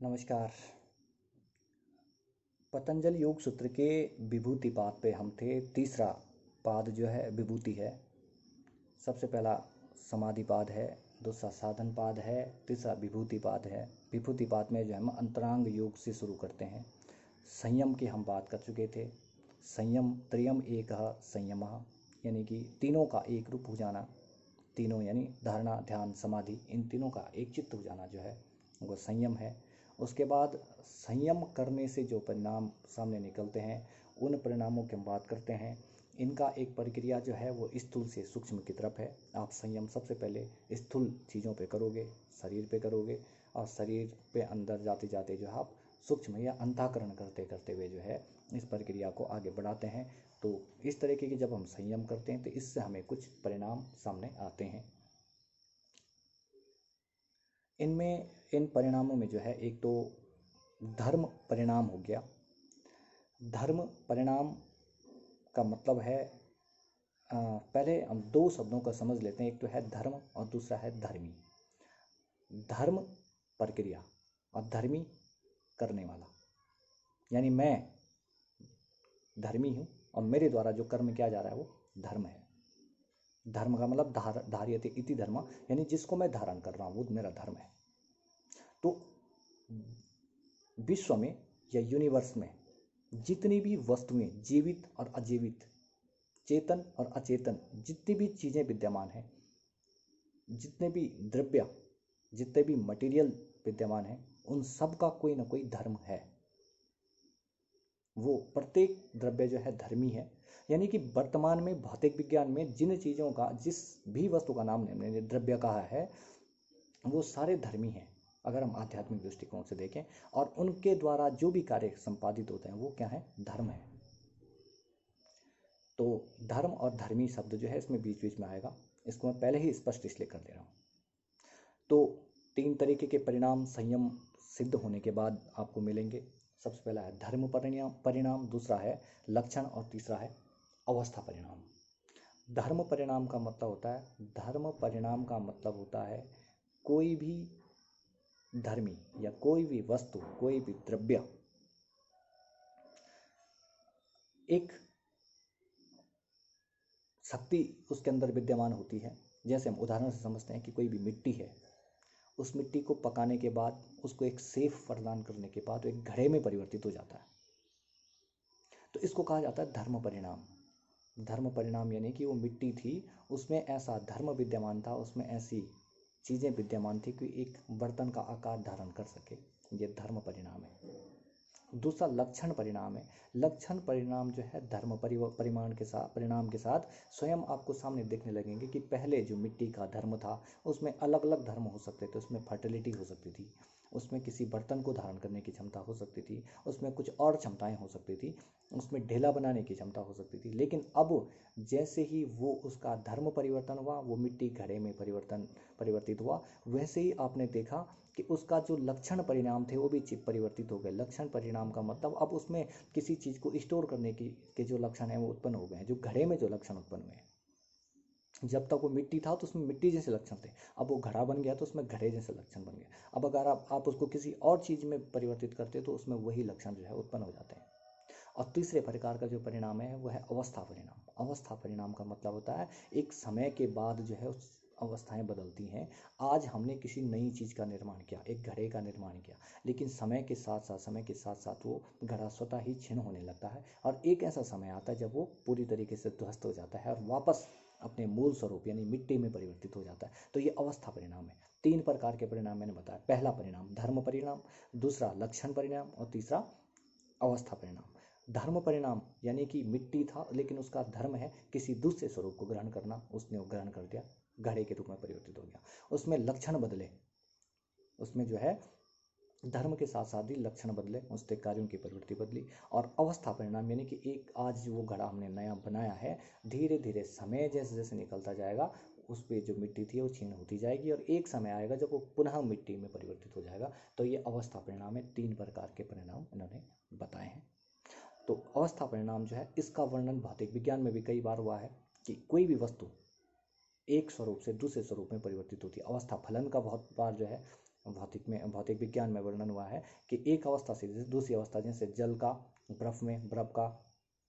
नमस्कार। पतंजलि योग सूत्र के विभूति पाद पे हम थे। तीसरा पाद जो है विभूति है। सबसे पहला समाधि पाद है, दूसरा साधन पाद है, तीसरा विभूति पाद है। विभूति पाद में जो हम अंतरांग योग से शुरू करते हैं। संयम की हम बात कर चुके थे। संयम त्रियम एकः संयमः, यानी कि तीनों का एक रूप हो जाना। तीनों यानी धारणा, ध्यान, समाधि, इन तीनों का एक चित्त हो जाना जो है वो संयम है। उसके बाद संयम करने से जो परिणाम सामने निकलते हैं उन परिणामों की हम बात करते हैं। इनका एक प्रक्रिया जो है वो स्थूल से सूक्ष्म की तरफ है। आप संयम सबसे पहले स्थूल चीज़ों पे करोगे, शरीर पे करोगे, और शरीर पे अंदर जाते जाते जो है आप सूक्ष्म या अंतःकरण करते करते हुए जो है इस प्रक्रिया को आगे बढ़ाते हैं। तो इस तरीके की जब हम संयम करते हैं तो इससे हमें कुछ परिणाम सामने आते हैं। इनमें इन परिणामों में जो है एक तो धर्म परिणाम हो गया। धर्म परिणाम का मतलब है, पहले हम दो शब्दों को समझ लेते हैं। एक तो है धर्म और दूसरा है धर्मी। धर्म प्रक्रिया और धर्मी करने वाला, यानी मैं धर्मी हूँ और मेरे द्वारा जो कर्म किया जा रहा है वो धर्म है। धर्म का मतलब धार्यते इति धर्म, यानी जिसको मैं धारण कर रहा हूँ वो मेरा धर्म है। तो विश्व में या यूनिवर्स में जितनी भी वस्तुएं, जीवित और अजीवित, चेतन और अचेतन, जितनी भी चीज़ें विद्यमान हैं, जितने भी द्रव्य, जितने भी मटेरियल विद्यमान हैं, उन सब का कोई ना कोई धर्म है। वो प्रत्येक द्रव्य जो है धर्मी है। यानी कि वर्तमान में भौतिक विज्ञान में जिन चीज़ों का, जिस भी वस्तु का नाम हमने द्रव्य कहा है, वो सारे धर्मी हैं अगर हम आध्यात्मिक दृष्टिकोण से देखें। और उनके द्वारा जो भी कार्य संपादित होते हैं वो क्या है? धर्म है। तो धर्म और धर्मी शब्द जो है इसमें बीच बीच में आएगा, इसको मैं पहले ही स्पष्ट इसलिए कर दे रहा हूँ। तो तीन तरीके के परिणाम संयम सिद्ध होने के बाद आपको मिलेंगे। सबसे पहला है धर्म परिणाम, दूसरा है लक्षण और तीसरा है अवस्था परिणाम। धर्म परिणाम का मतलब होता है, धर्म परिणाम का मतलब होता है कोई भी धर्मी या कोई भी वस्तु, कोई भी द्रव्य एक शक्ति उसके अंदर विद्यमान होती है। जैसे हम उदाहरण से समझते हैं कि कोई भी मिट्टी है, उस मिट्टी को पकाने के बाद, उसको एक सेफ प्रदान करने के बाद एक घड़े में परिवर्तित हो जाता है। तो इसको कहा जाता है धर्म परिणाम। धर्म परिणाम यानी कि वो मिट्टी थी, उसमें ऐसा धर्म विद्यमान था, उसमें ऐसी चीज़ें विद्यमान थी कि एक बर्तन का आकार धारण कर सके। ये धर्म परिणाम है। दूसरा लक्षण परिणाम है। लक्षण परिणाम जो है धर्म परिमाण के साथ, परिणाम के साथ स्वयं आपको सामने देखने लगेंगे कि पहले जो मिट्टी का धर्म था उसमें अलग अलग धर्म हो सकते थे। उसमें फर्टिलिटी हो सकती थी, उसमें किसी बर्तन को धारण करने की क्षमता हो सकती थी, उसमें कुछ और क्षमताएं हो सकती थी, उसमें ढेला बनाने की क्षमता हो सकती थी। लेकिन अब जैसे ही वो उसका धर्म परिवर्तन हुआ, वो मिट्टी घड़े में परिवर्तित हुआ, वैसे ही आपने देखा कि उसका जो लक्षण परिणाम थे वो भी परिवर्तित हो गए। लक्षण परिणाम का मतलब अब उसमें किसी चीज़ को स्टोर करने की के जो लक्षण हैं वो उत्पन्न हो गए हैं, जो घड़े में जो लक्षण उत्पन्न हुए हैं। जब तक वो मिट्टी था तो उसमें मिट्टी जैसे लक्षण थे, अब वो घड़ा बन गया तो उसमें घड़े जैसे लक्षण बन गए। अब अगर आप उसको किसी और चीज़ में परिवर्तित करते तो उसमें वही लक्षण जो है उत्पन्न हो जाते हैं। और तीसरे प्रकार का जो परिणाम है वो है अवस्था परिणाम। अवस्था परिणाम का मतलब होता है एक समय के बाद जो है उस अवस्थाएं बदलती हैं। आज हमने किसी नई चीज़ का निर्माण किया, एक घड़े का निर्माण किया, लेकिन समय के साथ साथ वो घड़ा स्वतः ही क्षीण होने लगता है और एक ऐसा समय आता है जब वो पूरी तरीके से ध्वस्त हो जाता है और वापस अपने मूल स्वरूप यानी मिट्टी में परिवर्तित हो जाता है। तो ये अवस्था परिणाम है। तीन प्रकार के परिणाम मैंने बताया। पहला परिणाम धर्म परिणाम, दूसरा लक्षण परिणाम और तीसरा अवस्था परिणाम। धर्म परिणाम यानी कि मिट्टी था लेकिन उसका धर्म है किसी दूसरे स्वरूप को ग्रहण करना, उसने वो ग्रहण कर दिया, घड़े के रूप में परिवर्तित हो गया। उसमें लक्षण बदले, उसमें जो है धर्म के साथ साथ ही लक्षण बदले, उसके कार्यों की प्रवृत्ति बदली। और अवस्था परिणाम यानी कि एक आज वो घड़ा हमने नया बनाया है, धीरे धीरे समय जैसे जैसे निकलता जाएगा उस पर जो मिट्टी थी वो क्षीण होती जाएगी और एक समय आएगा जब वो पुनः मिट्टी में परिवर्तित हो जाएगा। तो ये अवस्था परिणाम है। तीन प्रकार के परिणाम इन्होंने बताए हैं। तो अवस्था परिणाम जो है इसका वर्णन भौतिक विज्ञान में भी कई बार हुआ है कि कोई भी वस्तु एक स्वरूप से दूसरे स्वरूप में परिवर्तित होती है। अवस्था फलन का बहुत बार जो है भौतिक विज्ञान में वर्णन हुआ है कि एक अवस्था से दूसरी अवस्था, जैसे जल का बर्फ में, बर्फ का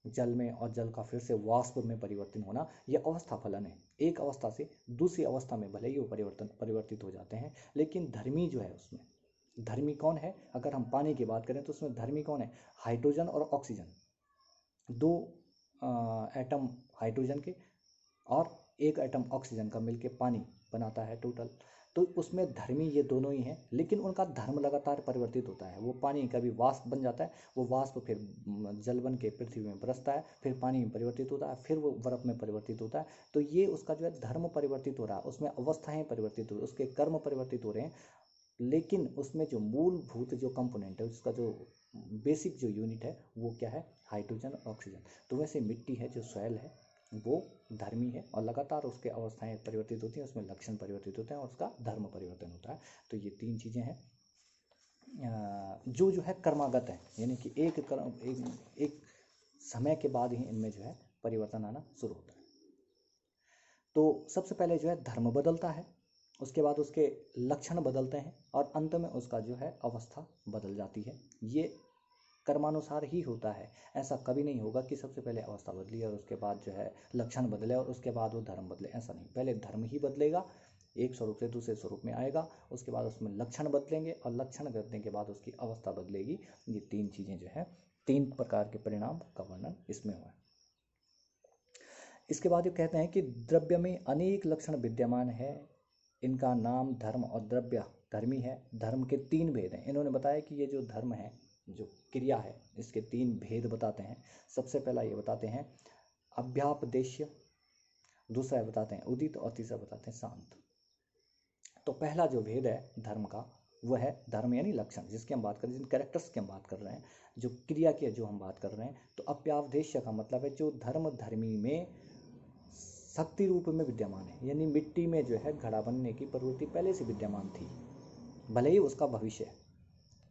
जल में और जल का फिर से वाष्प में परिवर्तन होना, यह अवस्था फलन है। एक अवस्था से दूसरी अवस्था में भले ही वो परिवर्तित हो जाते हैं, लेकिन धर्मी जो है उसमें, धर्मी कौन है? अगर हम पानी की बात करें तो उसमें धर्मी कौन है? हाइड्रोजन और ऑक्सीजन, दो एटम हाइड्रोजन के और एक एटम ऑक्सीजन का मिलकर पानी बनाता है टोटल। तो उसमें धर्मी ये दोनों ही हैं, लेकिन उनका धर्म लगातार परिवर्तित होता है। वो पानी कभी वाष्प बन जाता है, वो वाष्प फिर जल बन के पृथ्वी में बरसता है, फिर पानी में परिवर्तित होता है, फिर वो बर्फ में परिवर्तित होता है। तो ये उसका जो है धर्म परिवर्तित हो रहा है, उसमें अवस्थाएं परिवर्तित हो रही, उसके कर्म परिवर्तित हो रहे हैं, लेकिन उसमें जो मूलभूत जो कंपोनेंट है, उसका जो बेसिक जो यूनिट है वो क्या है? हाइड्रोजन और ऑक्सीजन। तो वैसे मिट्टी है, जो सॉइल है, वो धर्मी है और लगातार उसके अवस्थाएं परिवर्तित होती हैं, उसमें लक्षण परिवर्तित होते हैं और उसका धर्म परिवर्तन होता है। तो ये तीन चीज़ें हैं जो है कर्मागत है, यानी कि एक समय के बाद ही इनमें जो है परिवर्तन आना शुरू होता है। तो सबसे पहले जो है धर्म बदलता है, उसके बाद उसके लक्षण बदलते हैं और अंत में उसका जो है अवस्था बदल जाती है। ये कर्मानुसार ही होता है। ऐसा कभी नहीं होगा कि सबसे पहले अवस्था बदली और उसके बाद जो है लक्षण बदले और उसके बाद वो धर्म बदले, ऐसा नहीं। पहले धर्म ही बदलेगा, एक स्वरूप से दूसरे स्वरूप में आएगा, उसके बाद उसमें लक्षण बदलेंगे और लक्षण बदलने के बाद उसकी अवस्था बदलेगी। ये तीन चीज़ें जो है, तीन प्रकार के परिणाम का वर्णन इसमें हुआ है। इसके बाद ये कहते हैं कि द्रव्य में अनेक लक्षण विद्यमान है, इनका नाम धर्म और द्रव्य धर्मी है। धर्म के तीन भेद हैं। इन्होंने बताया कि ये जो धर्म है, जो क्रिया है, इसके तीन भेद बताते हैं। सबसे पहला ये बताते हैं अभ्यापदेश्य, दूसरा बताते हैं उदित और तीसरा बताते हैं शांत। तो पहला जो भेद है धर्म का, वह है धर्म यानी लक्षण, जिसकी हम बात कर रहे हैं, जिन कैरेक्टर्स की हम बात कर रहे हैं, जो क्रिया की जो हम बात कर रहे हैं। तो अभ्यापदेश्य का मतलब है जो धर्म धर्मी में शक्ति रूप में विद्यमान है, यानी मिट्टी में जो है घड़ा बनने की प्रवृत्ति पहले से विद्यमान थी, भले ही उसका भविष्य है,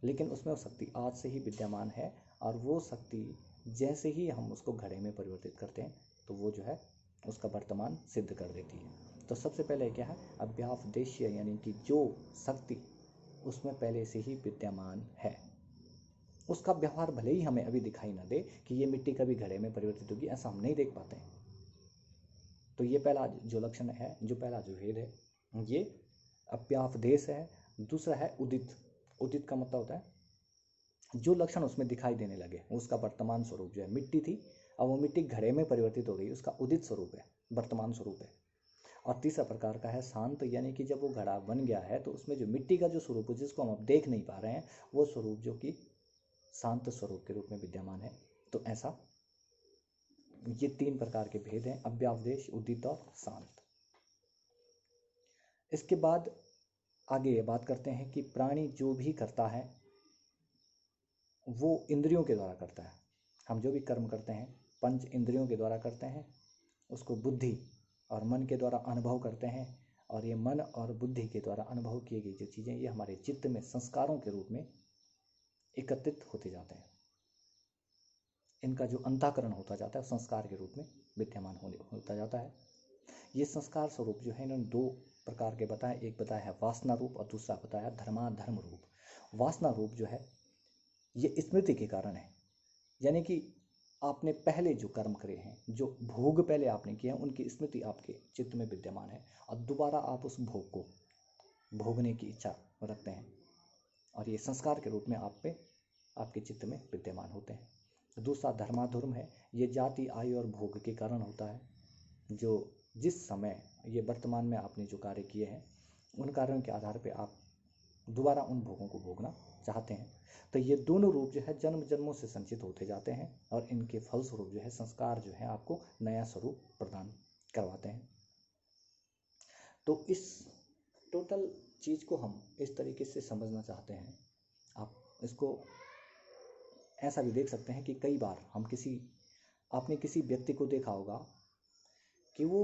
लेकिन उसमें वो शक्ति आज से ही विद्यमान है। और वो शक्ति जैसे ही हम उसको घड़े में परिवर्तित करते हैं तो वो जो है उसका वर्तमान सिद्ध कर देती है। तो सबसे पहले क्या है? अभ्यापदेश्य, यानी कि जो शक्ति उसमें पहले से ही विद्यमान है, उसका व्यवहार भले ही हमें अभी दिखाई ना दे कि ये मिट्टी कभी घड़े में परिवर्तित होगी, ऐसा हम नहीं देख पाते हैं। तो ये पहला जो लक्षण है, जो पहला जो भेद है, ये अभ्यापदेश है। दूसरा है उदित। उदित का मतलब होता है जो लक्षण उसमें दिखाई देने लगे, उसका वर्तमान स्वरूप जो है, मिट्टी थी अब वो मिट्टी घड़े में परिवर्तित हो गई, उसका उदित स्वरूप है, वर्तमान स्वरूप है। और तीसरा प्रकार का है शांत, यानी कि जब वो घड़ा बन गया है तो उसमें जो मिट्टी का जो स्वरूप है, जिसको हम अब देख नहीं पा रहे हैं, वो स्वरूप जो कि शांत स्वरूप के रूप में विद्यमान है। तो ऐसा ये तीन प्रकार के भेद हैं, अभ्यापदेश, उदित और शांत। इसके बाद आगे ये बात करते हैं कि प्राणी जो भी करता है वो इंद्रियों के द्वारा करता है। हम जो भी कर्म करते हैं पंच इंद्रियों के द्वारा करते हैं, उसको बुद्धि और मन के द्वारा अनुभव करते हैं। और ये मन और बुद्धि के द्वारा अनुभव किए गई जो चीज़ें, ये हमारे चित्त में संस्कारों के रूप में एकत्रित होते जाते हैं। इनका जो अंतःकरण होता जाता है संस्कार के रूप में विद्यमान होता जाता है। ये संस्कार स्वरूप जो है इन्होंने दो प्रकार के बताए, एक बताया है वासना रूप और दूसरा बताया धर्माधर्म रूप। वासना रूप जो है ये स्मृति के कारण है, यानी कि आपने पहले जो कर्म करे हैं, जो भोग पहले आपने किए हैं, उनकी स्मृति आपके चित्त में विद्यमान है और दोबारा आप उस भोग को भोगने की इच्छा रखते हैं और ये संस्कार के रूप में आप पे आपके चित्त में विद्यमान होते हैं। दूसरा धर्माधर्म है, ये जाति आयु और भोग के कारण होता है। जो जिस समय ये वर्तमान में आपने जो कार्य किए हैं उन कार्यों के आधार पे आप दोबारा उन भोगों को भोगना चाहते हैं। तो ये दोनों रूप जो है जन्म जन्मों से संचित होते जाते हैं और इनके फलस्वरूप जो है संस्कार जो है आपको नया स्वरूप प्रदान करवाते हैं। तो इस टोटल चीज़ को हम इस तरीके से समझना चाहते हैं। आप इसको ऐसा भी देख सकते हैं कि कई बार हम आपने किसी व्यक्ति को देखा होगा कि वो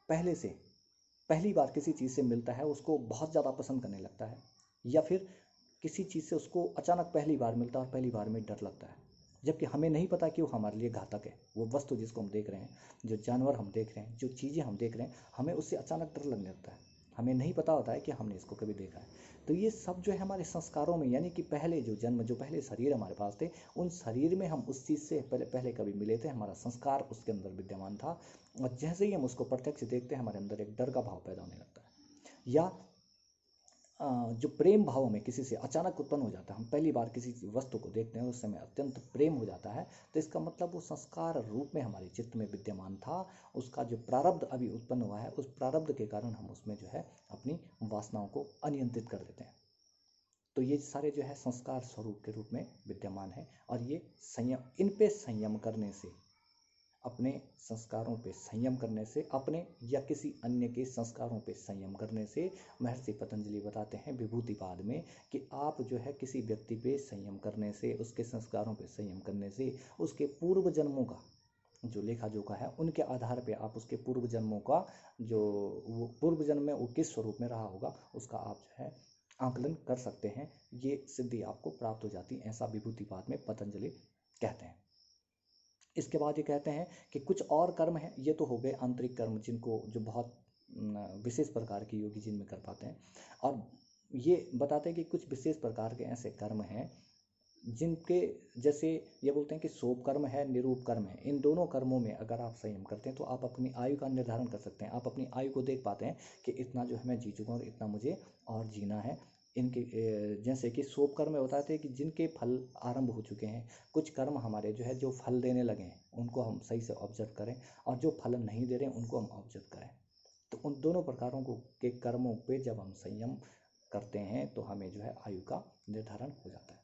पहली बार किसी चीज़ से मिलता है, उसको बहुत ज़्यादा पसंद करने लगता है, या फिर किसी चीज़ से उसको अचानक पहली बार मिलता है और पहली बार में डर लगता है, जबकि हमें नहीं पता कि वो हमारे लिए घातक है। वो वस्तु जिसको हम देख रहे हैं, जो जानवर हम देख रहे हैं, जो चीज़ें हम देख रहे हैं, हमें उससे अचानक डर लगने लगता है। हमें नहीं पता होता है कि हमने इसको कभी देखा है। तो ये सब जो है हमारे संस्कारों में, यानी कि पहले जो जन्म, जो पहले शरीर हमारे पास थे, उन शरीर में हम उस चीज़ से पहले पहले कभी मिले थे, हमारा संस्कार उसके अंदर विद्यमान था, और जैसे ही हम उसको प्रत्यक्ष देखते हैं हमारे अंदर एक डर का भाव पैदा होने लगता है। या जो प्रेम भाव में किसी से अचानक उत्पन्न हो जाता है, हम पहली बार किसी वस्तु को देखते हैं उस समय अत्यंत प्रेम हो जाता है, तो इसका मतलब वो संस्कार रूप में हमारे चित्त में विद्यमान था, उसका जो प्रारब्ध अभी उत्पन्न हुआ है, उस प्रारब्ध के कारण हम उसमें जो है अपनी वासनाओं को अनियंत्रित कर देते हैं। तो ये सारे जो है संस्कार स्वरूप के रूप में विद्यमान है, और ये संयम, इन पे संयम करने से, अपने संस्कारों पे संयम करने से, अपने या किसी अन्य के संस्कारों पे संयम करने से, महर्षि पतंजलि बताते हैं विभूतिपाद में कि आप जो है किसी व्यक्ति पे संयम करने से, उसके संस्कारों पे संयम करने से, उसके पूर्व जन्मों का जो लेखा जोखा है उनके आधार पे आप उसके पूर्व जन्मों का जो वो पूर्व जन्म में वो किस स्वरूप में रहा होगा उसका आप जो है आकलन कर सकते हैं। ये सिद्धि आपको प्राप्त हो जाती है, ऐसा विभूतिपाद में पतंजलि कहते हैं। इसके बाद ये कहते हैं कि कुछ और कर्म हैं, ये तो हो गए आंतरिक कर्म जिनको जो बहुत विशेष प्रकार के योगी जिनमें कर पाते हैं, और ये बताते हैं कि कुछ विशेष प्रकार के ऐसे कर्म हैं जिनके, जैसे ये बोलते हैं कि सोप कर्म है, निरूप कर्म है, इन दोनों कर्मों में अगर आप संयम करते हैं तो आप अपनी आयु का निर्धारण कर सकते हैं। आप अपनी आयु को देख पाते हैं कि इतना जो है मैं जी चुका हूँ और इतना मुझे और जीना है। इनके जैसे कि सोप कर्म में बताते हैं कि जिनके फल आरंभ हो चुके हैं, कुछ कर्म हमारे जो है जो फल देने लगे हैं उनको हम सही से ऑब्जर्व करें, और जो फल नहीं दे रहे हैं उनको हम ऑब्जर्व करें। तो उन दोनों प्रकारों को के कर्मों पे जब हम संयम करते हैं तो हमें जो है आयु का निर्धारण हो जाता है।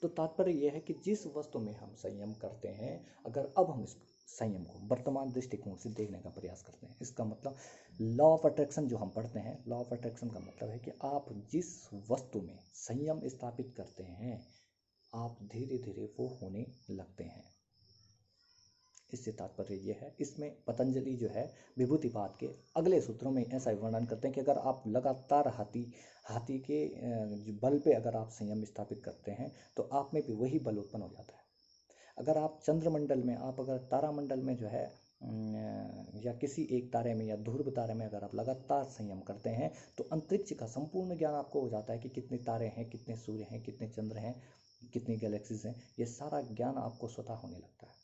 तो तात्पर्य यह है कि जिस वस्तु में हम संयम करते हैं, अगर अब हम इस संयम को वर्तमान दृष्टिकोण से देखने का प्रयास करते हैं, इसका मतलब लॉ ऑफ अट्रैक्शन जो हम पढ़ते हैं, लॉ ऑफ अट्रैक्शन का मतलब है कि आप जिस वस्तु में संयम स्थापित करते हैं, आप धीरे धीरे वो होने लगते हैं। इससे तात्पर्य यह है, इसमें पतंजलि जो है विभूतिपाद के अगले सूत्रों में ऐसा वर्णन करते हैं कि अगर आप लगातार हाथी के जो बल पे अगर आप संयम स्थापित करते हैं तो आप में भी वही बल उत्पन्न हो जाता है। अगर आप चंद्रमंडल में, आप अगर तारामंडल में जो है या किसी एक तारे में या ध्रुव तारे में अगर आप लगातार संयम करते हैं तो अंतरिक्ष का संपूर्ण ज्ञान आपको हो जाता है कि कितने तारे हैं, कितने सूर्य हैं, कितने चंद्र हैं, कितनी गैलेक्सीज हैं, ये सारा ज्ञान आपको स्वतः होने लगता है।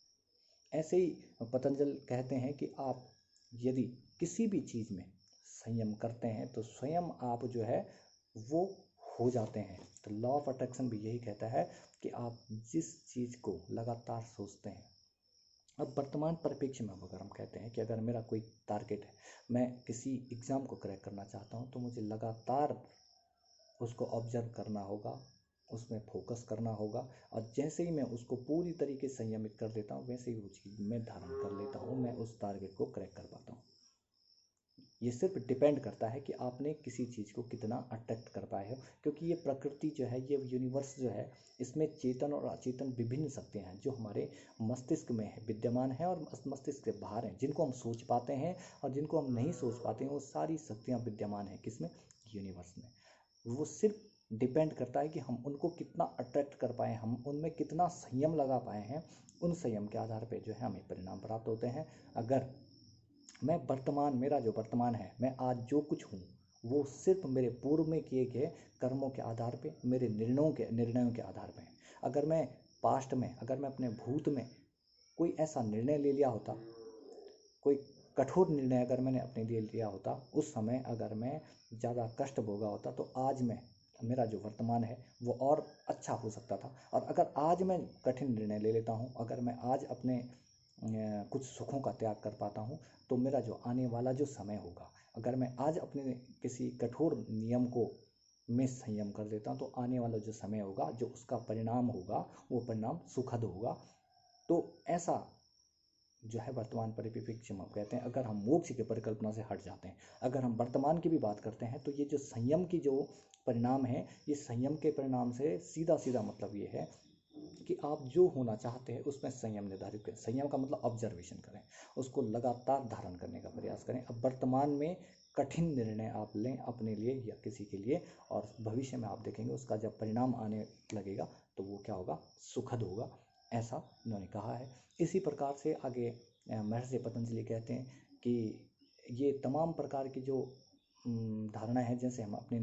ऐसे ही पतंजलि कहते हैं कि आप यदि किसी भी चीज़ में संयम करते हैं तो स्वयं आप जो है वो हो जाते हैं। तो लॉ ऑफ अट्रैक्शन भी यही कहता है कि आप जिस चीज़ को लगातार सोचते हैं, अब वर्तमान परिप्रेक्ष्य में अगर हम कहते हैं कि अगर मेरा कोई टारगेट है, मैं किसी एग्ज़ाम को क्रैक करना चाहता हूँ, तो मुझे लगातार उसको ऑब्जर्व करना होगा, उसमें फोकस करना होगा, और जैसे ही मैं उसको पूरी तरीके से संयमित कर देता हूँ वैसे ही वो चीज़ मैं धारण कर लेता हूँ, मैं उस टारगेट को क्रैक कर पाता हूँ। ये सिर्फ डिपेंड करता है कि आपने किसी चीज़ को कितना अट्रैक्ट कर पाए हो, क्योंकि ये प्रकृति जो है, ये यूनिवर्स जो है, इसमें चेतन और अचेतन विभिन्न शक्तियाँ हैं जो हमारे मस्तिष्क में है, विद्यमान है और मस्तिष्क से बाहर हैं, जिनको हम सोच पाते हैं और जिनको हम नहीं सोच पाते हैं, वो सारी शक्तियाँ विद्यमान हैं किसमें, यूनिवर्स में। वो सिर्फ डिपेंड करता है कि हम उनको कितना अट्रैक्ट कर पाए, हम उनमें कितना संयम लगा पाए हैं, उन संयम के आधार पर जो है हमें परिणाम प्राप्त होते हैं। अगर मैं वर्तमान, मेरा जो वर्तमान है, मैं आज जो कुछ हूँ वो सिर्फ मेरे पूर्व में किए गए कर्मों के आधार पे, मेरे निर्णयों के आधार पे। अगर मैं पास्ट में, अगर मैं अपने भूत में कोई ऐसा निर्णय ले लिया होता, कोई कठोर निर्णय अगर मैंने अपने लिए लिया होता, उस समय अगर मैं ज़्यादा कष्ट भोगा होता, तो आज मैं, मेरा जो वर्तमान है वो और अच्छा हो सकता था। और अगर आज मैं कठिन निर्णय ले लेता हूँ, अगर मैं आज अपने कुछ सुखों का त्याग कर पाता हूँ, तो मेरा जो आने वाला जो समय होगा, अगर मैं आज अपने किसी कठोर नियम को में संयम कर देता हूँ, तो आने वाला जो समय होगा, जो उसका परिणाम होगा, वो परिणाम सुखद होगा। तो ऐसा जो है वर्तमान परिप्रेक्ष्य में कहते हैं, अगर हम मोक्ष की परिकल्पना से हट जाते हैं, अगर हम वर्तमान की भी बात करते हैं, तो ये जो संयम की जो परिणाम है, ये संयम के परिणाम से सीधा सीधा मतलब ये है कि आप जो होना चाहते हैं उसमें संयम निर्धारित करें। संयम का मतलब ऑब्जर्वेशन करें, उसको लगातार धारण करने का प्रयास करें। अब वर्तमान में कठिन निर्णय आप लें अपने लिए या किसी के लिए, और भविष्य में आप देखेंगे उसका जब परिणाम आने लगेगा तो वो क्या होगा, सुखद होगा, ऐसा उन्होंने कहा है। इसी प्रकार से आगे महर्षि पतंजलि कहते हैं कि ये तमाम प्रकार की जो धारणा है, जैसे हम अपने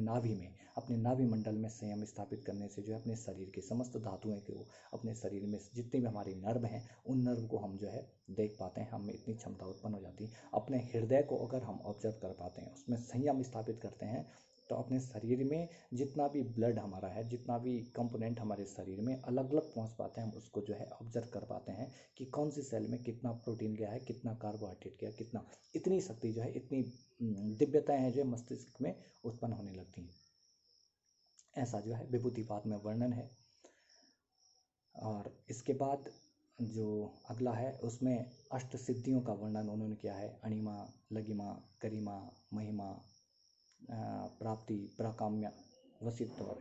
नाभि मंडल में संयम स्थापित करने से जो है अपने शरीर के समस्त धातुएं को, अपने शरीर में जितने भी हमारे नर्व हैं उन नर्व को हम जो है देख पाते हैं, हमें इतनी क्षमता उत्पन्न हो जाती है। अपने हृदय को अगर हम ऑब्जर्व कर पाते हैं, उसमें संयम स्थापित करते हैं, तो अपने शरीर में जितना भी ब्लड हमारा है, जितना भी कंपोनेंट हमारे शरीर में अलग अलग पहुंच पाते हैं, हम उसको जो है ऑब्जर्व कर पाते हैं कि कौन सी सेल में कितना प्रोटीन गया है, कितना कार्बोहाइड्रेट गया, कितना, इतनी शक्ति जो है, इतनी दिव्यताएं हैं जो मस्तिष्क में उत्पन्न होने लगती हैं। ऐसा जो है विभूतिपाद में वर्णन है। और इसके बाद जो अगला है उसमें अष्ट सिद्धियों का वर्णन उन्होंने किया है। अणिमा, लगिमा, गरिमा, महिमा, प्राप्ति, प्राकाम्य, वसित्व।